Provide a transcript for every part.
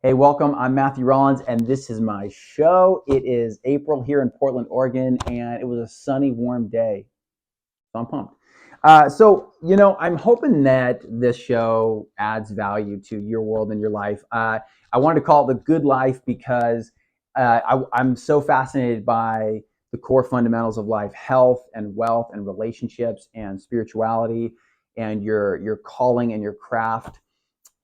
Hey, welcome. I'm Matthew Rollins, and this is my show. It is April here in Portland, Oregon, and it was a sunny, warm day. So I'm pumped. I'm hoping that this show adds value to your world and your life. I wanted to call it The Good Life because I'm so fascinated by the core fundamentals of life: health and wealth and relationships and spirituality and your calling and your craft.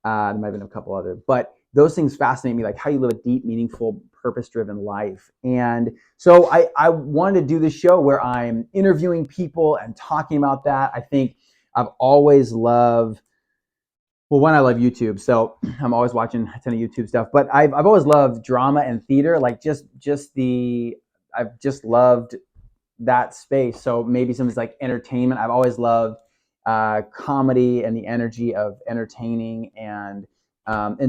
There might have been a couple other, but those things fascinate me, like how you live a deep, meaningful, purpose-driven life. And so I wanted to do this show where I'm interviewing people and talking about that. I think I've always loved, well, one, I love YouTube, so I'm always watching a ton of YouTube stuff. But I've always loved drama and theater, like I've just loved that space. So maybe something's like entertainment. I've always loved comedy and the energy of entertaining, and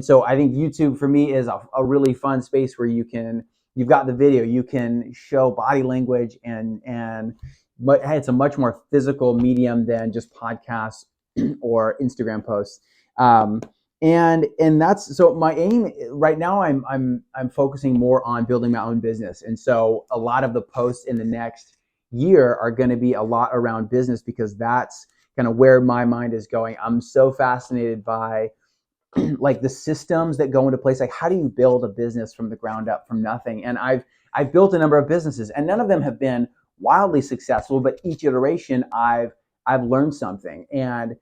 so I think YouTube for me is a really fun space where you've got the video, you can show body language, and but it's a much more physical medium than just podcasts or Instagram posts. Um, and that's so my aim right now. I'm focusing more on building my own business, and so a lot of the posts in the next year are going to be a lot around business because that's kind of where my mind is going. I'm so fascinated by like the systems that go into place. Like, how do you build a business from the ground up, from nothing? And I've built a number of businesses, and none of them have been wildly successful, but each iteration I've learned something. And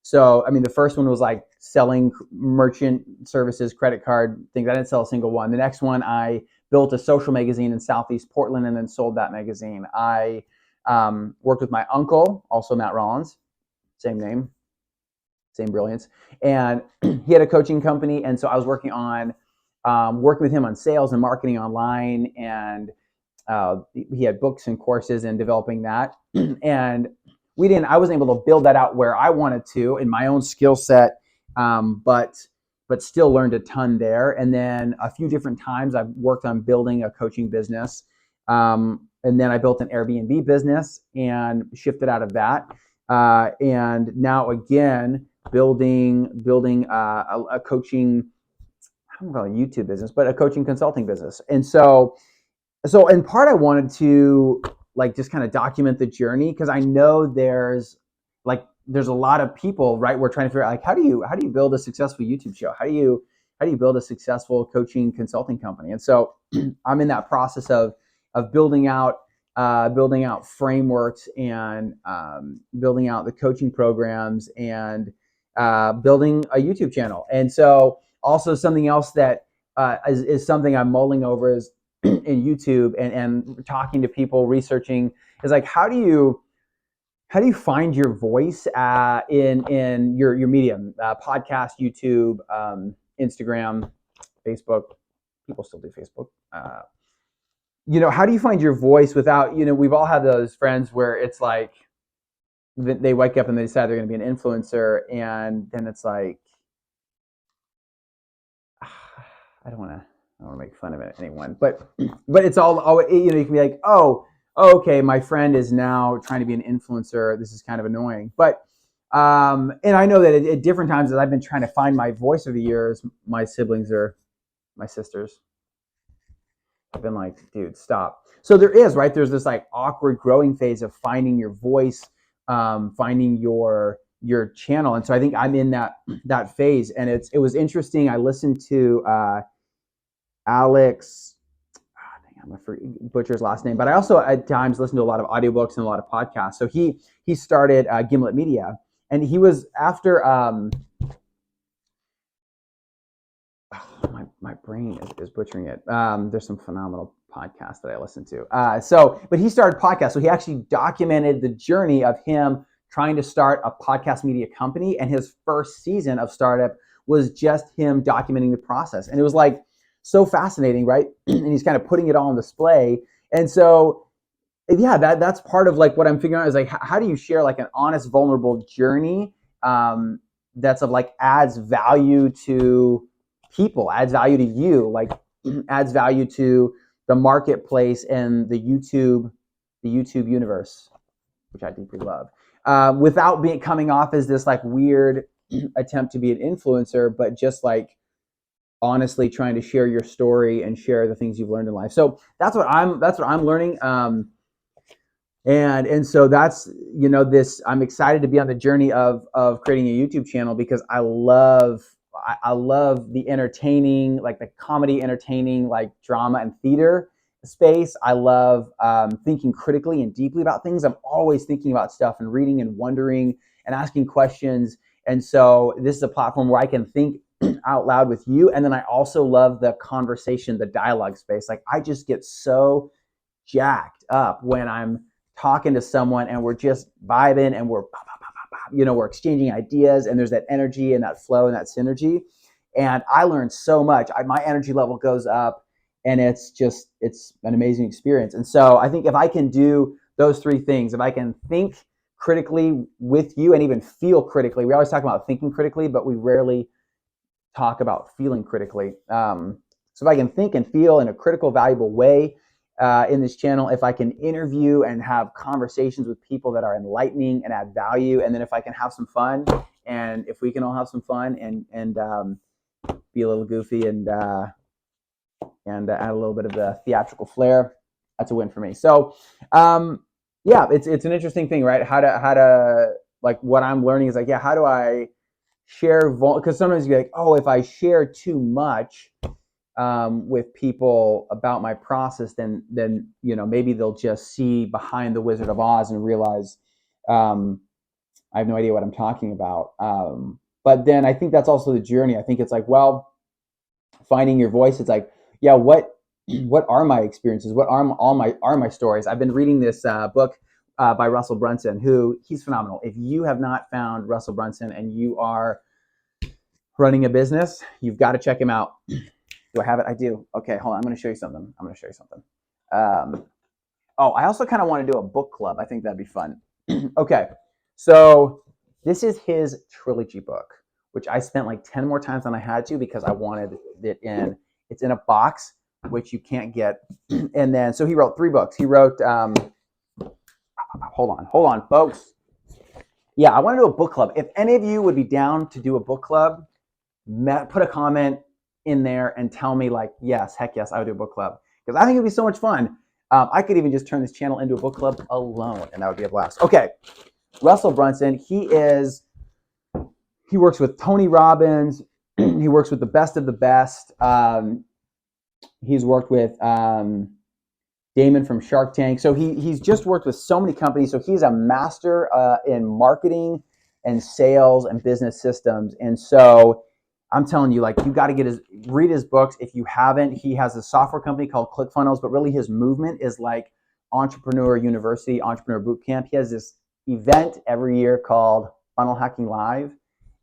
so, I mean, the first one was like selling merchant services, credit card things. I didn't sell a single one. The next one, I built a social magazine in Southeast Portland and then sold that magazine. I worked with my uncle, also Matt Rollins, same name, same brilliance. And he had a coaching company. And so I was working with him on sales and marketing online. And he had books and courses and developing that. And I wasn't able to build that out where I wanted to in my own skill set, but still learned a ton there. And then a few different times I've worked on building a coaching business. And then I built an Airbnb business and shifted out of that. And now again, building a coaching, I don't know, a YouTube business, but a coaching consulting business. And so in part I wanted to like just kind of document the journey because I know there's a lot of people, right? We're trying to figure out like how do you build a successful YouTube show? How do you build a successful coaching consulting company? And so I'm in that process of building out frameworks and building out the coaching programs and building a YouTube channel. And so also something else that is something I'm mulling over is in YouTube and talking to people, researching is like how do you find your voice in your medium, podcast, YouTube, Instagram, Facebook. People still do Facebook. How do you find your voice without, we've all had those friends where it's like they wake up and they decide they're going to be an influencer, and then it's like, I don't want to make fun of anyone, but it's all, you can be like, oh, okay, my friend is now trying to be an influencer. This is kind of annoying. But, and I know that at different times as I've been trying to find my voice over the years, my sisters have been like, dude, stop. So there's this like awkward growing phase of finding your voice, finding your channel. And so I think I'm in that phase. And it was interesting. I listened to Alex, I'm a butcher's last name, but I also at times listen to a lot of audiobooks and a lot of podcasts. So he started Gimlet Media, and he was after my brain is butchering it. There's some phenomenal podcasts that I listen to. But he started podcasts. So he actually documented the journey of him trying to start a podcast media company, and his first season of startup was just him documenting the process, and it was like so fascinating, right? And he's kind of putting it all on display. And so, yeah, that's part of like what I'm figuring out is like, how do you share like an honest, vulnerable journey that's of like adds value to people, adds value to you, like adds value to the marketplace and the YouTube universe, which I deeply love, without coming off as this like weird attempt to be an influencer, but just like honestly trying to share your story and share the things you've learned in life. So that's what I'm learning. And so that's, this, I'm excited to be on the journey of creating a YouTube channel because I love the entertaining, like the comedy entertaining, like drama and theater space. I love thinking critically and deeply about things. I'm always thinking about stuff and reading and wondering and asking questions. And so this is a platform where I can think out loud with you. And then I also love the conversation, the dialogue space. Like I just get so jacked up when I'm talking to someone and we're just vibing and we're exchanging ideas and there's that energy and that flow and that synergy. And I learned so much. My energy level goes up and it's an amazing experience. And so I think if I can do those three things, if I can think critically with you and even feel critically, we always talk about thinking critically, but we rarely talk about feeling critically. So if I can think and feel in a critical, valuable way in this channel, if I can interview and have conversations with people that are enlightening and add value, and then if I can have some fun, and if we can all have some fun and be a little goofy and add a little bit of the theatrical flair, that's a win for me. So yeah, it's an interesting thing, right? How to like what I'm learning is like, yeah, how do I share because sometimes you're like, oh, if I share too much with people about my process, then maybe they'll just see behind the Wizard of Oz and realize I have no idea what I'm talking about. But then I think that's also the journey. I think it's like, well, finding your voice. It's like, yeah, what are my experiences? What are my stories? I've been reading this book by Russell Brunson, he's phenomenal. If you have not found Russell Brunson and you are running a business, you've got to check him out. Do I have it? I do. Okay, hold on. I'm going to show you something. I also kind of want to do a book club. I think that'd be fun. Okay, so this is his trilogy book, which I spent like 10 more times than I had to because I wanted it in. It's in a box, which you can't get. And then, so he wrote 3 books. He wrote, hold on, folks. Yeah, I want to do a book club. If any of you would be down to do a book club, put a comment in there and tell me like, yes, heck yes, I would do a book club. Because I think it'd be so much fun. I could even just turn this channel into a book club alone, and that would be a blast. Okay, Russell Brunson, he works with Tony Robbins. He works with the best of the best. He's worked with Damon from Shark Tank. So he's just worked with so many companies. So he's a master in marketing and sales and business systems. And so I'm telling you, like, you got to read his books. If you haven't, he has a software company called ClickFunnels, but really his movement is like Entrepreneur University, Entrepreneur Bootcamp. He has this event every year called Funnel Hacking Live,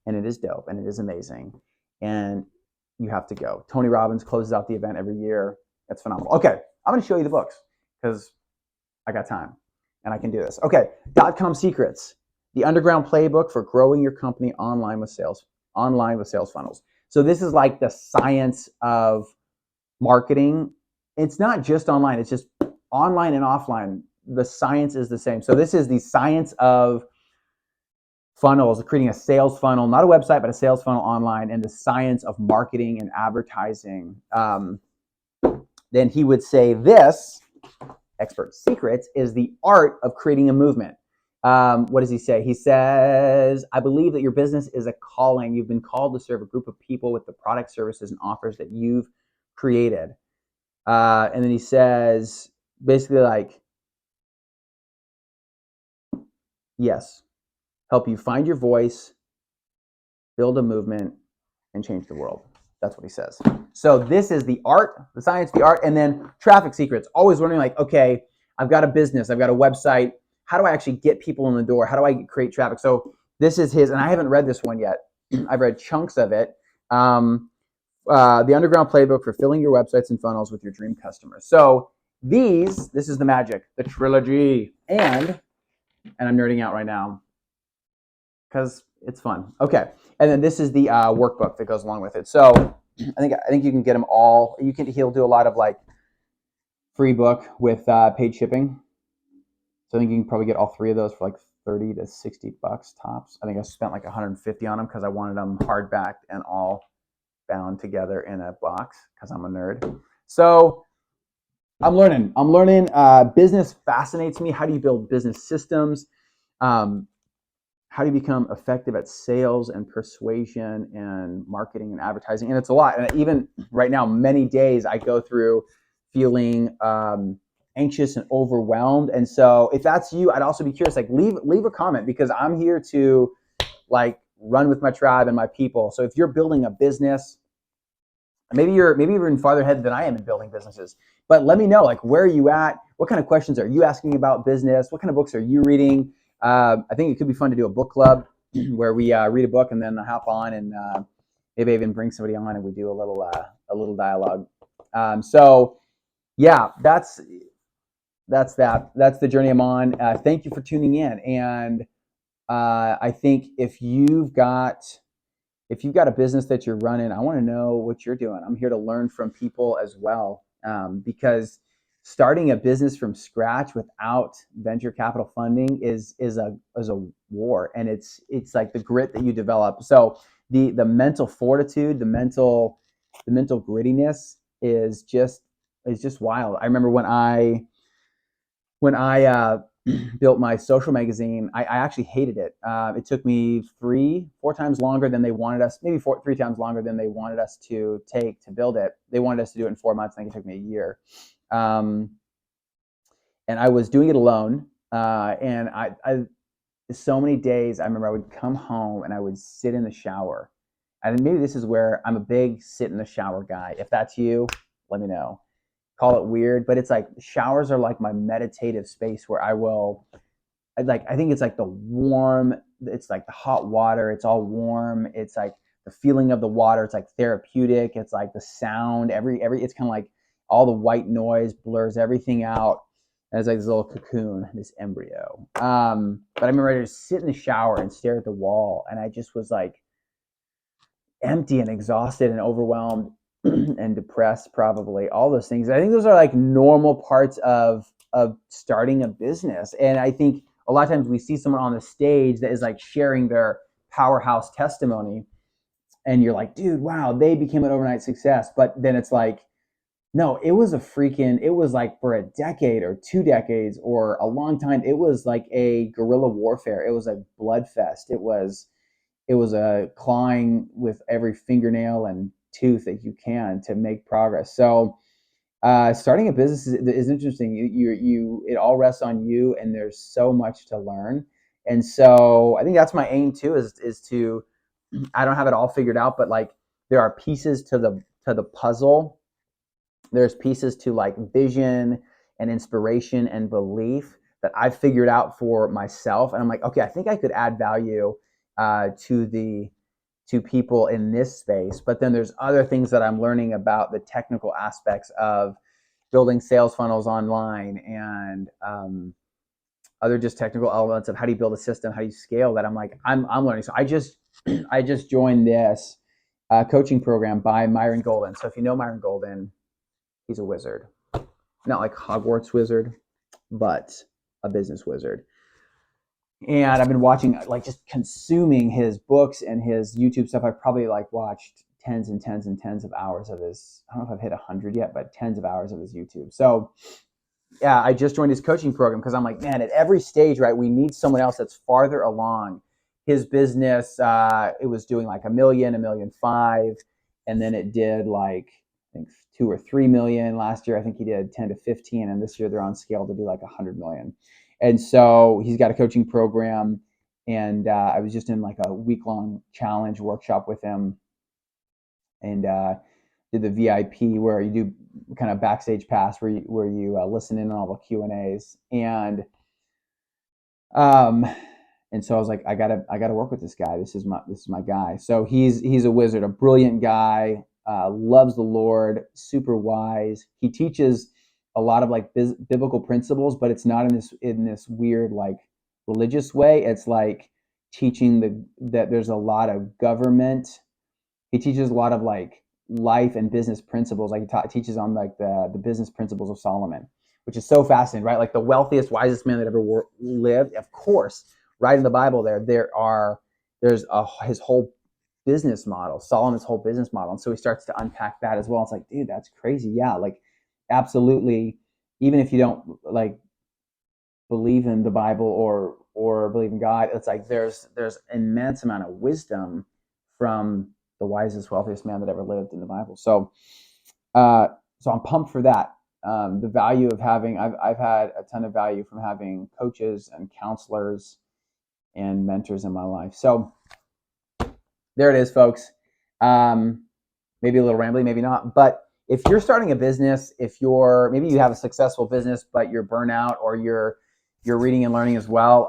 and it is dope and it is amazing. And you have to go. Tony Robbins closes out the event every year. That's phenomenal. Okay, I'm going to show you the books because I got time and I can do this. Okay, .com Secrets, the underground playbook for growing your company online with sales funnels. So this is like the science of marketing. It's not just online, it's just online and offline. The science is the same. So this is the science of funnels, creating a sales funnel, not a website, but a sales funnel online, and the science of marketing and advertising. Then he would say this, Expert Secrets, is the art of creating a movement. What does he say? He says, I believe that your business is a calling. You've been called to serve a group of people with the products, services, and offers that you've created. And then he says, basically like, yes, help you find your voice, build a movement, and change the world. That's what he says. So this is the art, the science, the art, and then traffic secrets. Always wondering like, okay, I've got a business, I've got a website. How do I actually get people in the door? How do I create traffic? So this is his, and I haven't read this one yet. I've read chunks of it. The Underground Playbook for Filling Your Websites and Funnels with Your Dream Customers. So this is the magic, the trilogy, and I'm nerding out right now because it's fun. Okay, and then this is the workbook that goes along with it. So I think you can get them all. He'll do a lot of like free book with paid shipping. So I think you can probably get all 3 of those for like $30 to $60 tops. I think I spent like $150 on them because I wanted them hardbacked and all bound together in a box because I'm a nerd. So I'm learning. Business fascinates me. How do you build business systems? Um, how do you become effective at sales and persuasion and marketing and advertising? And it's a lot. And even right now, many days I go through feeling anxious and overwhelmed. And so if that's you, I'd also be curious, like leave a comment, because I'm here to like run with my tribe and my people. So if you're building a business, maybe you're even farther ahead than I am in building businesses, but let me know, like, where are you at? What kind of questions are you asking about business? What kind of books are you reading? I think it could be fun to do a book club where we read a book and then hop on and maybe even bring somebody on and we do a little dialogue. So yeah, that's that. That's the journey I'm on. Thank you for tuning in. And I think if you've got a business that you're running, I want to know what you're doing. I'm here to learn from people as well, because starting a business from scratch without venture capital funding is a war, and it's like the grit that you develop. So the mental fortitude, the mental grittiness is just wild. I remember when I built my social magazine, I actually hated it. It took me 4 times longer than they wanted us, maybe 3 times longer than they wanted us to take to build it. They wanted us to do it in 4 months. I think it took me a year. And I was doing it alone. And I so many days, I remember I would come home and I would sit in the shower. And maybe this is where I'm a big sit in the shower guy. If that's you, let me know. Call it weird, but it's like showers are like my meditative space where I think it's like it's like the hot water, it's all warm, it's like the feeling of the water, it's like therapeutic, it's like the sound, it's kind of like all the white noise blurs everything out. And it's like this little cocoon, this embryo. But I remember I just sit in the shower and stare at the wall, and I just was like empty and exhausted and overwhelmed and depressed, probably all those things. I think those are like normal parts of starting a business. And I think a lot of times we see someone on the stage that is like sharing their powerhouse testimony, and you're like, dude, wow, they became an overnight success. But then it's like, no, it was like for a decade or 2 decades or a long time, it was like a guerrilla warfare. It was a blood fest. It was a clawing with every fingernail and tooth that you can to make progress. So starting a business is interesting. It all rests on you, and there's so much to learn. And so I think that's my aim too, is to, I don't have it all figured out, but like there are pieces to the puzzle. There's pieces to like vision and inspiration and belief that I've figured out for myself, and I'm like, okay, I think I could add value to people in this space. But then there's other things that I'm learning about the technical aspects of building sales funnels online, and other just technical elements of how do you build a system, how do you scale that. I'm learning. So I just joined this coaching program by Myron Golden. So if you know Myron Golden, he's a wizard, not like Hogwarts wizard, but a business wizard. And I've been watching, like, just consuming his books and his YouTube stuff. I've probably like watched tens and tens and tens of hours of his, I don't know if I've hit 100 yet, but tens of hours of his YouTube. So yeah, I just joined his coaching program because I'm like, man, at every stage, right, we need someone else that's farther along. His business, it was doing like 1 million, 1.5 million, and then it did like, I think 2 or 3 million last year. I think he did 10 to 15, and this year they're on scale to do like 100 million. And so he's got a coaching program, and I was just in like a week-long challenge workshop with him, and did the VIP where you do kind of backstage pass where you listen in on all the Q&As, um and so I was like, I gotta work with this guy. This is my guy. So he's a wizard, a brilliant guy, loves the Lord, super wise. He teaches a lot of like biblical principles, but it's not in this weird like religious way. It's like teaching that there's a lot of government. He teaches a lot of like life and business principles. Like he teaches on like the business principles of Solomon, which is so fascinating, right? Like the wealthiest, wisest man that ever lived. Of course, right in the Bible, there's his whole business model, Solomon's whole business model. And so he starts to unpack that as well. It's like, dude, that's crazy. Yeah, like absolutely. Even if you don't like believe in the Bible or believe in God, it's like there's immense amount of wisdom from the wisest, wealthiest man that ever lived in the Bible. So so I'm pumped for that. The value of having I've had a ton of value from having coaches and counselors and mentors in my life. So there it is, folks. Maybe a little rambly, maybe not. But if you're starting a business, if you're maybe you have a successful business, but you're burnout or you're reading and learning as well,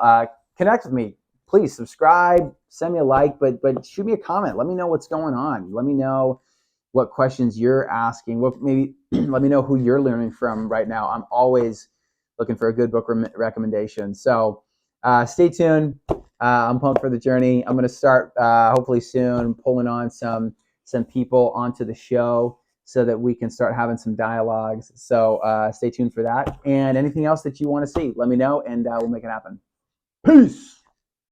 connect with me. Please subscribe, send me a like, but shoot me a comment. Let me know what's going on. Let me know what questions you're asking. What maybe let me know who you're learning from right now. I'm always looking for a good book recommendation. So stay tuned. I'm pumped for the journey. I'm going to start hopefully soon pulling on some people onto the show so that we can start having some dialogues. So stay tuned for that. And anything else that you want to see, let me know, and we'll make it happen. Peace.